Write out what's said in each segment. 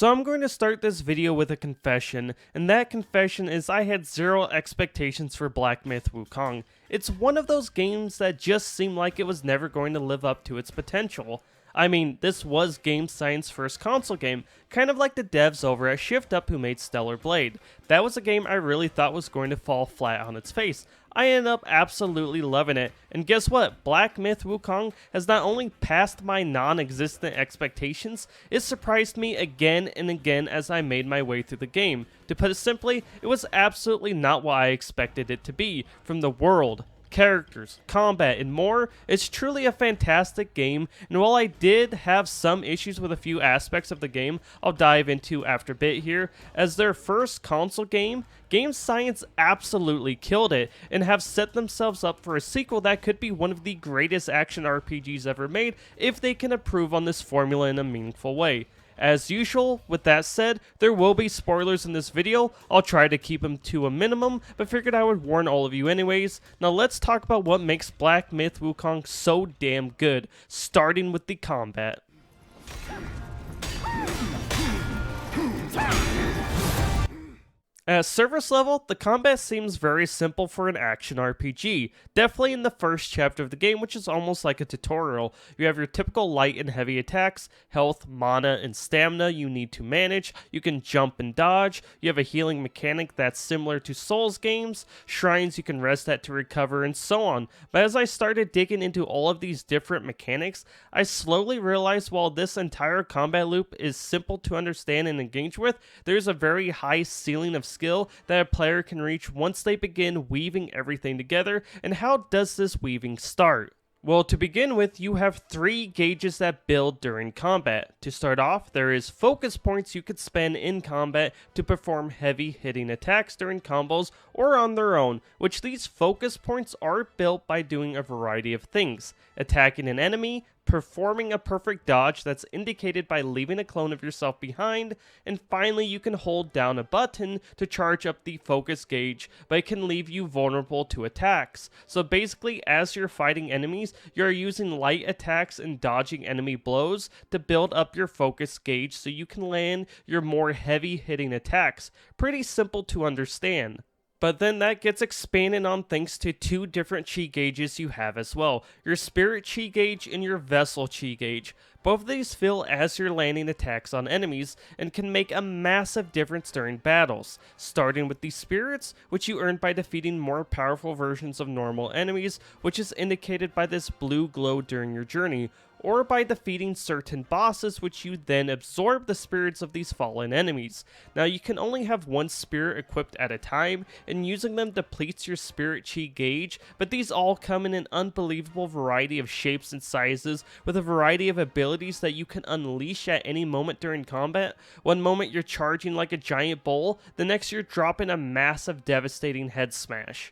So I'm going to start this video with a confession, and that confession is I had zero expectations for Black Myth Wukong. It's one of those games that just seemed like it was never going to live up to its potential. I mean, this was gamescience's first console game, kind of like the devs over at Shift Up who made Stellar Blade. That was a game I really thought was going to fall flat on its face. I ended up absolutely loving it, and guess what? Black Myth Wukong has not only passed my non-existent expectations, it surprised me again and again as I made my way through the game. To put it simply, it was absolutely not what I expected it to be, from the world, characters, combat, and more. It's truly a fantastic game, and while I did have some issues with a few aspects of the game I'll dive into after a bit here, as their first console game, gamescience absolutely killed it, and have set themselves up for a sequel that could be one of the greatest action RPGs ever made if they can improve on this formula in a meaningful way. As usual, with that said, there will be spoilers in this video. I'll try to keep them to a minimum, but figured I would warn all of you anyways. Now let's talk about what makes Black Myth Wukong so damn good, starting with the combat. At surface level, the combat seems very simple for an action RPG. Definitely in the first chapter of the game, which is almost like a tutorial. You have your typical light and heavy attacks, health, mana, and stamina you need to manage. You can jump and dodge. You have a healing mechanic that's similar to Souls games, shrines you can rest at to recover, and so on. But as I started digging into all of these different mechanics, I slowly realized while this entire combat loop is simple to understand and engage with, there's a very high ceiling of skill that a player can reach once they begin weaving everything together. And how does this weaving start? Well, to begin with, you have 3 gauges that build during combat. To start off, there is focus points you could spend in combat to perform heavy hitting attacks during combos or on their own, which these focus points are built by doing a variety of things: attacking an enemy, performing a perfect dodge that's indicated by leaving a clone of yourself behind, and finally you can hold down a button to charge up the focus gauge, but it can leave you vulnerable to attacks. So basically, as you're fighting enemies, you're using light attacks and dodging enemy blows to build up your focus gauge so you can land your more heavy hitting attacks. Pretty simple to understand. But then that gets expanded on thanks to 2 different chi gauges you have as well, your spirit chi gauge and your vessel chi gauge. Both of these fill as you're landing attacks on enemies and can make a massive difference during battles, starting with the spirits, which you earn by defeating more powerful versions of normal enemies, which is indicated by this blue glow during your journey, or by defeating certain bosses, which you then absorb the spirits of these fallen enemies. Now you can only have 1 spirit equipped at a time, and using them depletes your spirit chi gauge, but these all come in an unbelievable variety of shapes and sizes, with a variety of abilities that you can unleash at any moment during combat. One moment you're charging like a giant bull, the next you're dropping a massive devastating head smash.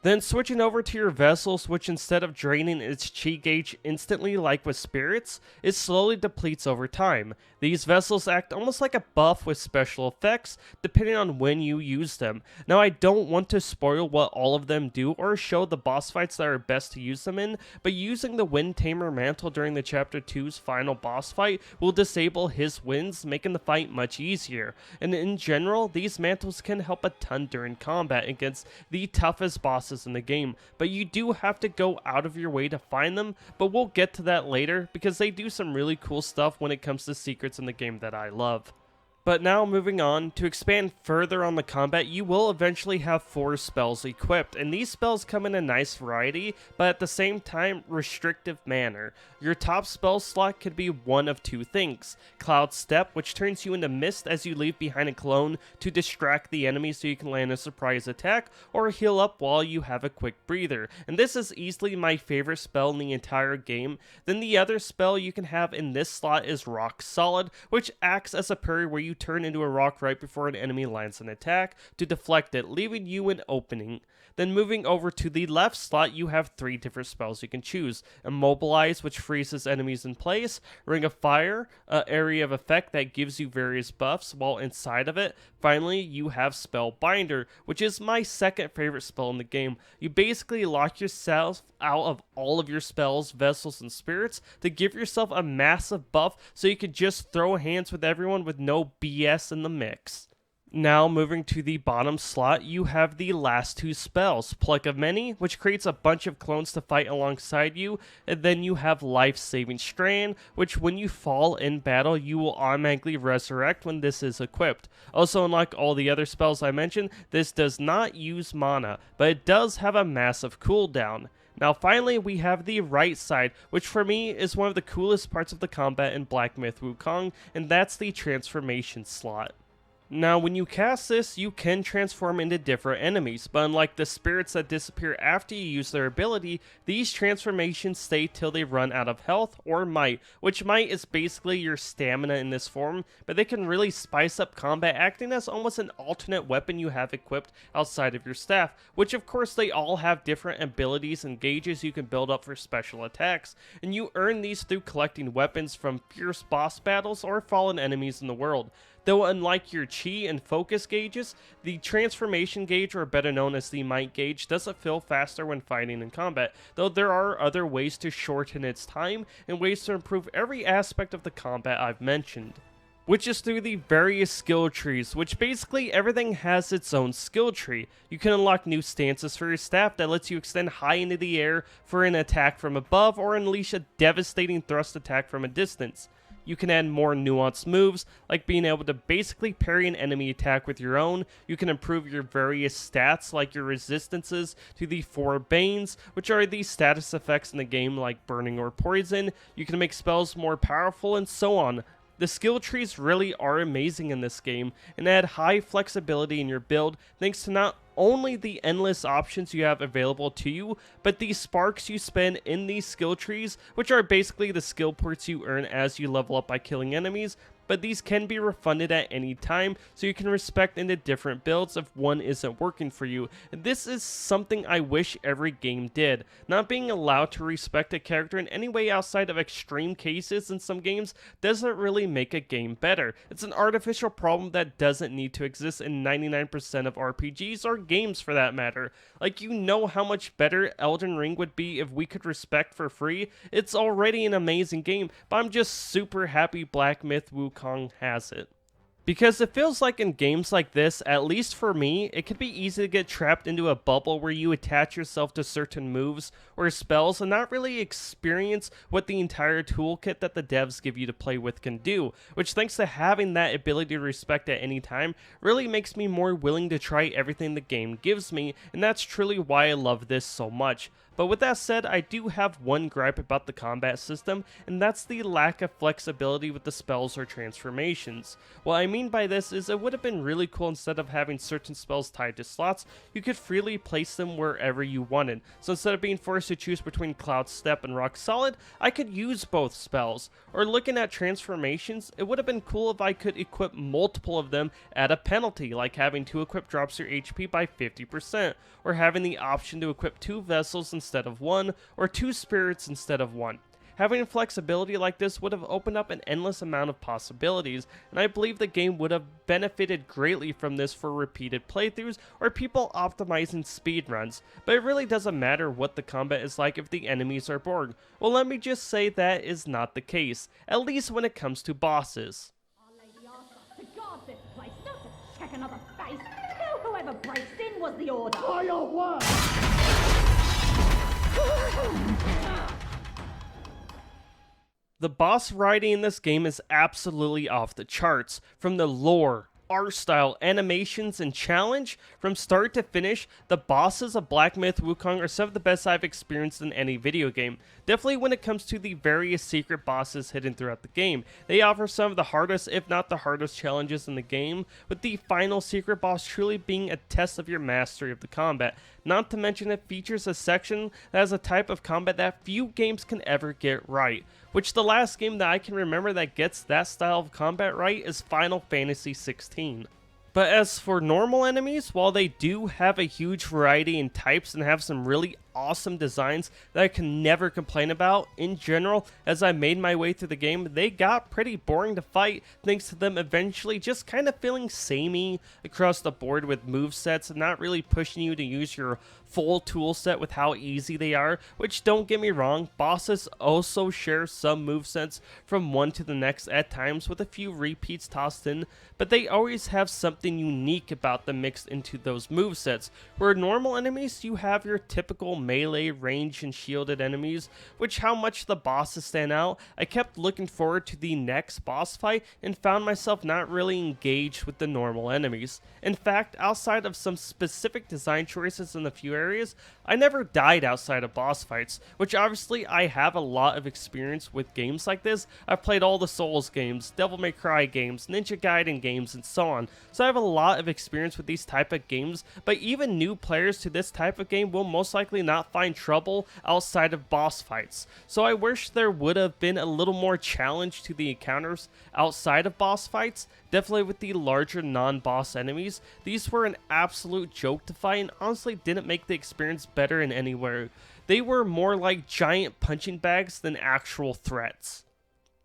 Then switching over to your vessels, which instead of draining its chi gauge instantly like with spirits, it slowly depletes over time. These vessels act almost like a buff with special effects, depending on when you use them. Now I don't want to spoil what all of them do or show the boss fights that are best to use them in, but using the Wind Tamer mantle during the Chapter 2's final boss fight will disable his winds, making the fight much easier. And in general, these mantles can help a ton during combat against the toughest bosses in the game, but you do have to go out of your way to find them, but we'll get to that later because they do some really cool stuff when it comes to secrets in the game that I love. But now moving on, to expand further on the combat, you will eventually have 4 spells equipped, and these spells come in a nice variety, but at the same time, restrictive manner. Your top spell slot could be one of 2 things: Cloud Step, which turns you into mist as you leave behind a clone to distract the enemy so you can land a surprise attack, or Heal Up while you have a quick breather. And this is easily my favorite spell in the entire game. Then the other spell you can have in this slot is Rock Solid, which acts as a parry where you you turn into a rock right before an enemy lands an attack to deflect it, leaving you an opening. Then moving over to the left slot, you have 3 different spells you can choose. Immobilize, which freezes enemies in place. Ring of Fire, an area of effect that gives you various buffs while inside of it. Finally, you have Spellbinder, which is my second favorite spell in the game. You basically lock yourself out of all of your spells, vessels, and spirits to give yourself a massive buff so you can just throw hands with everyone with no BS in the mix. Now, moving to the bottom slot, you have the last 2 spells, Pluck of Many, which creates a bunch of clones to fight alongside you, and then you have Life-Saving Strand, which when you fall in battle, you will automatically resurrect when this is equipped. Also, unlike all the other spells I mentioned, this does not use mana, but it does have a massive cooldown. Now finally, we have the right side, which for me is one of the coolest parts of the combat in Black Myth Wukong, and that's the transformation slot. Now, when you cast this, you can transform into different enemies, but unlike the spirits that disappear after you use their ability, these transformations stay till they run out of health or might, which might is basically your stamina in this form, but they can really spice up combat, acting as almost an alternate weapon you have equipped outside of your staff, which of course they all have different abilities and gauges you can build up for special attacks, and you earn these through collecting weapons from fierce boss battles or fallen enemies in the world. Though unlike your chi and focus gauges, the transformation gauge, or better known as the might gauge, doesn't fill faster when fighting in combat, though there are other ways to shorten its time and ways to improve every aspect of the combat I've mentioned. Which is through the various skill trees, which basically everything has its own skill tree. You can unlock new stances for your staff that lets you extend high into the air for an attack from above or unleash a devastating thrust attack from a distance. You can add more nuanced moves, like being able to basically parry an enemy attack with your own. You can improve your various stats, like your resistances to the 4 Banes, which are the status effects in the game like burning or poison. You can make spells more powerful, and so on. The skill trees really are amazing in this game, and add high flexibility in your build thanks to not only the endless options you have available to you, but the sparks you spend in these skill trees, which are basically the skill points you earn as you level up by killing enemies, but these can be refunded at any time, so you can respect into different builds if one isn't working for you. And this is something I wish every game did. Not being allowed to respect a character in any way outside of extreme cases in some games doesn't really make a game better. It's an artificial problem that doesn't need to exist in 99% of RPGs or games for that matter. Like, you know how much better Elden Ring would be if we could respect for free? It's already an amazing game, but I'm just super happy Black Myth Wukong has it. Because it feels like in games like this, at least for me, it could be easy to get trapped into a bubble where you attach yourself to certain moves or spells and not really experience what the entire toolkit that the devs give you to play with can do, which thanks to having that ability to respect at any time, really makes me more willing to try everything the game gives me, and that's truly why I love this so much. But with that said, I do have one gripe about the combat system, and that's the lack of flexibility with the spells or transformations. What I mean by this is it would have been really cool instead of having certain spells tied to slots, you could freely place them wherever you wanted. So instead of being forced to choose between Cloud Step and Rock Solid, I could use both spells. Or looking at transformations, it would have been cool if I could equip multiple of them at a penalty, like having 2 equip drops your HP by 50%, or having the option to equip 2 vessels instead of 1, or 2 spirits instead of 1. Having flexibility like this would have opened up an endless amount of possibilities, and I believe the game would have benefited greatly from this for repeated playthroughs or people optimizing speedruns. But it really doesn't matter what the combat is like if the enemies are boring. Well, let me just say that is not the case, at least when it comes to bosses. Our Lady asked us to guard this place, not to check another face. Kill whoever breaks in was the order. By your word! The boss writing in this game is absolutely off the charts. From the lore, art style, animations, and challenge, from start to finish, the bosses of Black Myth Wukong are some of the best I've experienced in any video game. Definitely when it comes to the various secret bosses hidden throughout the game. They offer some of the hardest, if not the hardest challenges in the game, with the final secret boss truly being a test of your mastery of the combat. Not to mention it features a section that has a type of combat that few games can ever get right. which the last game that I can remember that gets that style of combat right is Final Fantasy 16. But as for normal enemies, while they do have a huge variety in types and have some really awesome designs that I can never complain about, in general, as I made my way through the game, they got pretty boring to fight thanks to them eventually just kind of feeling samey across the board with movesets and not really pushing you to use your full tool set with how easy they are, which don't get me wrong, bosses also share some movesets from one to the next at times with a few repeats tossed in, but they always have something unique about them mixed into those movesets. Where normal enemies, you have your typical melee, range, and shielded enemies, which how much the bosses stand out, I kept looking forward to the next boss fight and found myself not really engaged with the normal enemies. In fact, outside of some specific design choices in a few areas, I never died outside of boss fights, which obviously I have a lot of experience with games like this. I've played all the Souls games, Devil May Cry games, Ninja Gaiden games, and so on, so I have a lot of experience with these type of games, but even new players to this type of game will most likely not find trouble outside of boss fights. So I wish there would have been a little more challenge to the encounters outside of boss fights, definitely with the larger non-boss enemies. These were an absolute joke to fight and honestly didn't make the experience better in anywhere. They were more like giant punching bags than actual threats.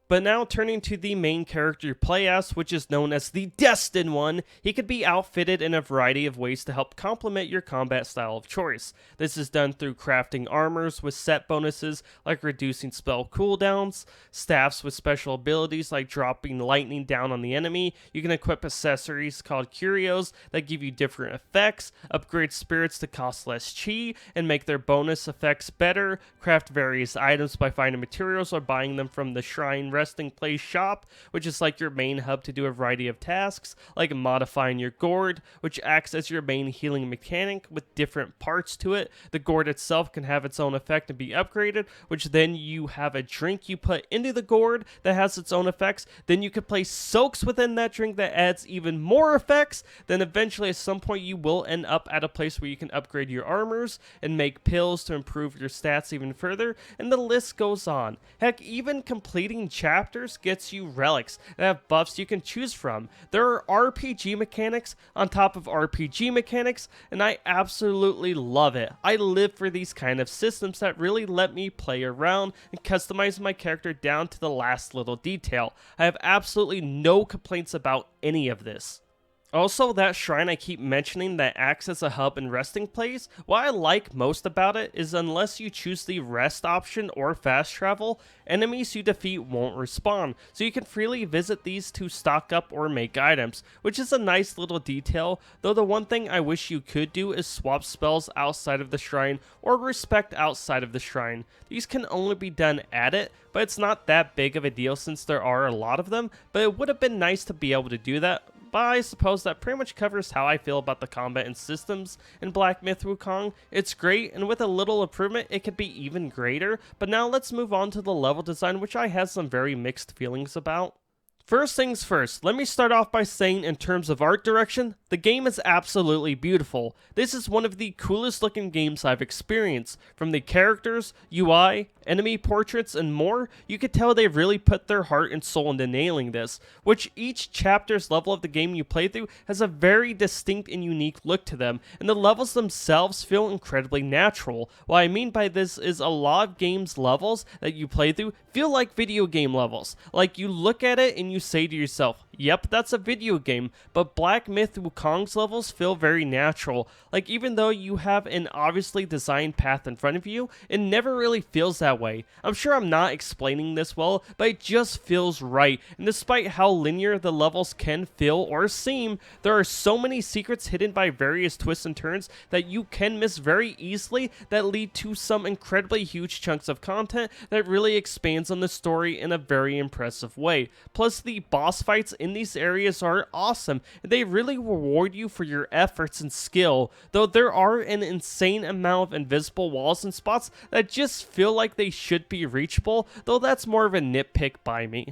But now turning to the main character you play as, which is known as the Destined One, he could be outfitted in a variety of ways to help complement your combat style of choice. This is done through crafting armors with set bonuses like reducing spell cooldowns, staffs with special abilities like dropping lightning down on the enemy. You can equip accessories called curios that give you different effects, upgrade spirits to cost less chi and make their bonus effects better, craft various items by finding materials or buying them from the shrine resting place shop, which is like your main hub to do a variety of tasks, like modifying your gourd, which acts as your main healing mechanic with different parts to it. The gourd itself can have its own effect and be upgraded, which then you have a drink you put into the gourd that has its own effects. Then you can place soaks within that drink that adds even more effects. Then eventually at some point you will end up at a place where you can upgrade your armors and make pills to improve your stats even further, and the list goes on. Heck, even completing chapters gets you relics that have buffs you can choose from. There are RPG mechanics on top of RPG mechanics, and I absolutely love it. I live for these kind of systems that really let me play around and customize my character down to the last little detail. I have absolutely no complaints about any of this. Also, that shrine I keep mentioning that acts as a hub and resting place, what I like most about it is unless you choose the rest option or fast travel, enemies you defeat won't respawn, so you can freely visit these to stock up or make items, which is a nice little detail, though the one thing I wish you could do is swap spells outside of the shrine or respect outside of the shrine. These can only be done at it, but it's not that big of a deal since there are a lot of them, but it would have been nice to be able to do that. But I suppose that pretty much covers how I feel about the combat and systems in Black Myth Wukong. It's great, and with a little improvement, it could be even greater. But now let's move on to the level design, which I have some very mixed feelings about. First things first, let me start off by saying in terms of art direction, the game is absolutely beautiful. This is one of the coolest looking games I've experienced. From the characters, UI, enemy portraits, and more, you could tell they've really put their heart and soul into nailing this, which each chapter's level of the game you play through has a very distinct and unique look to them, and the levels themselves feel incredibly natural. What I mean by this is a lot of games' levels that you play through feel like video game levels. Like you look at it and you say to yourself, yep, that's a video game, but Black Myth Wukong's levels feel very natural. Like even though you have an obviously designed path in front of you, it never really feels that way. I'm sure I'm not explaining this well, but it just feels right, and despite how linear the levels can feel or seem, there are so many secrets hidden by various twists and turns that you can miss very easily that lead to some incredibly huge chunks of content that really expands on the story in a very impressive way. Plus, the boss fights in these areas are awesome, and they really reward you for your efforts and skill, though there are an insane amount of invisible walls and spots that just feel like they should be reachable, though that's more of a nitpick by me.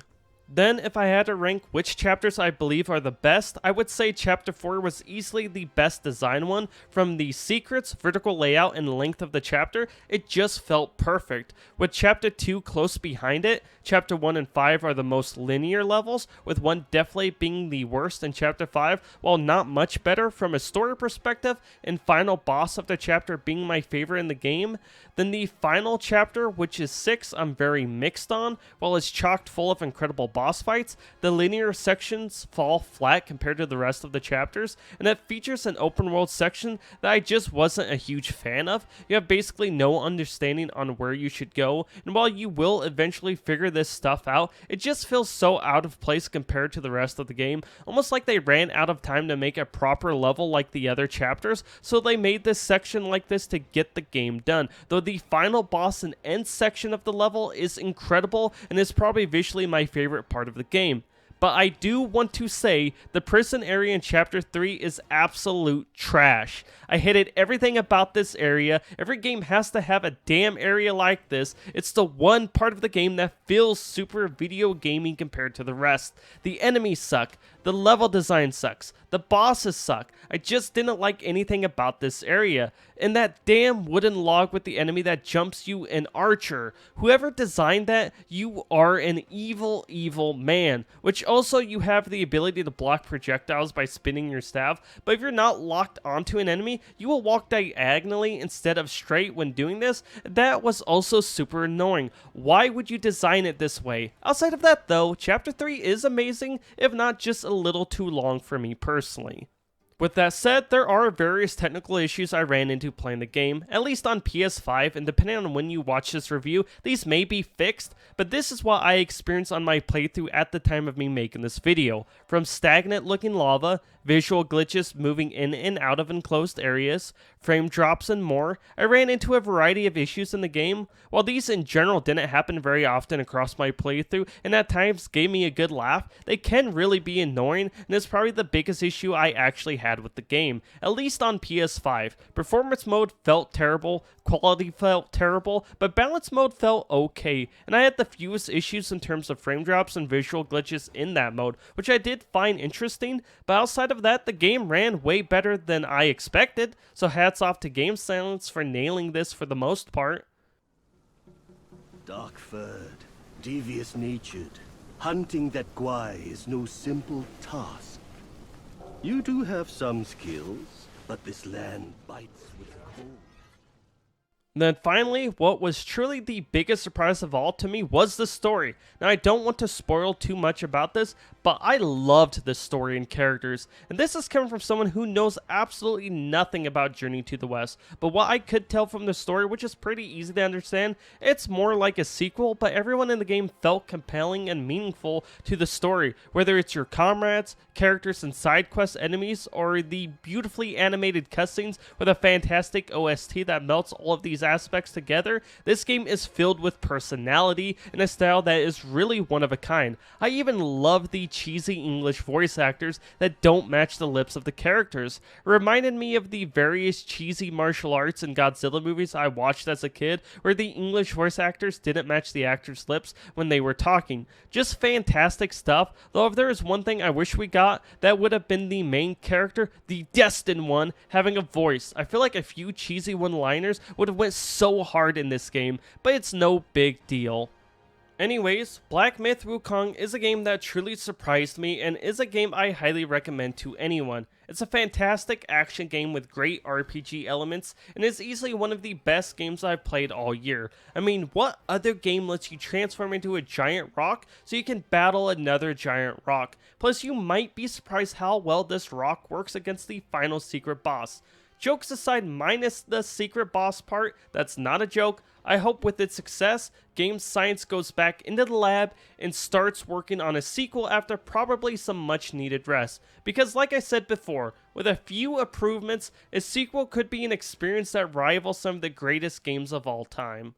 Then, if I had to rank which chapters I believe are the best, I would say Chapter 4 was easily the best design one. From the secrets, vertical layout, and length of the chapter, it just felt perfect. With Chapter 2 close behind it, Chapter 1 and 5 are the most linear levels, with 1 definitely being the worst in Chapter 5, while not much better from a story perspective, and final boss of the chapter being my favorite in the game. Then the final chapter, which is 6, I'm very mixed on. While it's chocked full of incredible boss fights, the linear sections fall flat compared to the rest of the chapters, and it features an open world section that I just wasn't a huge fan of. You have basically no understanding on where you should go, and while you will eventually figure this stuff out, it just feels so out of place compared to the rest of the game, almost like they ran out of time to make a proper level like the other chapters, so they made this section like this to get the game done. Though the final boss and end section of the level is incredible and is probably visually my favorite part of the game. But I do want to say the prison area in Chapter 3 is absolute trash. I hated everything about this area. Every game has to have a damn area like this. It's the one part of the game that feels super video gaming compared to the rest. The enemies suck. The level design sucks. The bosses suck. I just didn't like anything about this area. And that damn wooden log with the enemy that jumps you, an archer. Whoever designed that, you are an evil, evil man. Which also, you have the ability to block projectiles by spinning your staff, but if you're not locked onto an enemy, you will walk diagonally instead of straight when doing this. That was also super annoying. Why would you design it this way? Outside of that though, Chapter 3 is amazing, if not just a little too long for me personally. With that said, there are various technical issues I ran into playing the game, at least on PS5, and depending on when you watch this review, these may be fixed, but this is what I experienced on my playthrough at the time of me making this video. From stagnant looking lava, visual glitches moving in and out of enclosed areas, frame drops, and more, I ran into a variety of issues in the game. While these in general didn't happen very often across my playthrough and at times gave me a good laugh, they can really be annoying, and it's probably the biggest issue I actually had with the game, at least on PS5. Performance mode felt terrible, quality felt terrible, but balance mode felt okay, and I had the fewest issues in terms of frame drops and visual glitches in that mode, which I did find interesting, but outside of that, the game ran way better than I expected, so hats off to gamescience for nailing this for the most part. Dark-furred, devious-natured, hunting that guai is no simple task. You do have some skills, but this land bites with the cold. Then finally, what was truly the biggest surprise of all to me was the story. Now I don't want to spoil too much about this, but I loved the story and characters, and this is coming from someone who knows absolutely nothing about Journey to the West, but what I could tell from the story, which is pretty easy to understand, it's more like a sequel, but everyone in the game felt compelling and meaningful to the story, whether it's your comrades, characters and side quest enemies, or the beautifully animated cutscenes with a fantastic OST that melts all of these aspects together. This game is filled with personality in a style that is really one of a kind. I even love the cheesy English voice actors that don't match the lips of the characters. It reminded me of the various cheesy martial arts and Godzilla movies I watched as a kid, where the English voice actors didn't match the actors' lips when they were talking. Just fantastic stuff, though if there is one thing I wish we got, that would have been the main character, the destined one, having a voice. I feel like a few cheesy one-liners would have went so hard in this game, but it's no big deal. Anyways, Black Myth Wukong is a game that truly surprised me and is a game I highly recommend to anyone. It's a fantastic action game with great RPG elements and is easily one of the best games I've played all year. I mean, what other game lets you transform into a giant rock so you can battle another giant rock? Plus, you might be surprised how well this rock works against the final secret boss. Jokes aside, minus the secret boss part, that's not a joke. I hope with its success, gamescience goes back into the lab and starts working on a sequel after probably some much needed rest. Because like I said before, with a few improvements, a sequel could be an experience that rivals some of the greatest games of all time.